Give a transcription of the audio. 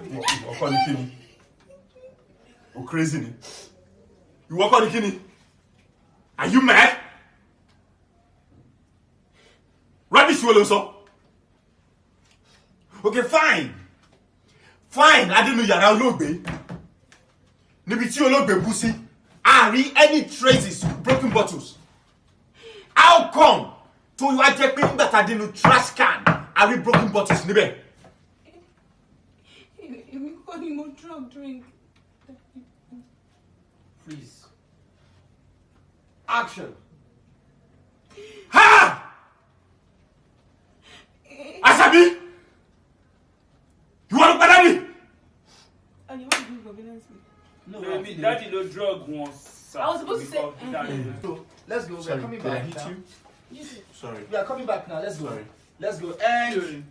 Ìwọ kọ́ ni kíni? O crazy ni? Ìwọ kọ́ ni kíni? Are you mad? Rubbish wo ló sọ? Okay, fine. Fine, Adénu yàrá olóògbé. Níbi tí olóògbé bú sí, a rí any traces broken bottles. How come? Tó wá jẹ́ pé nígbà tá a dénú trash can, a rí broken bottles níbẹ̀. Èmi kọ́ ni mo drink. Please. Action. Ha! Asabi! You want to padà ní? And you want to do surveillance me? No, Daddy no drug once. I was supposed to say. So, let's go. We are coming back now. Sorry. We are coming back now. Let's go. Sorry. Let's go. And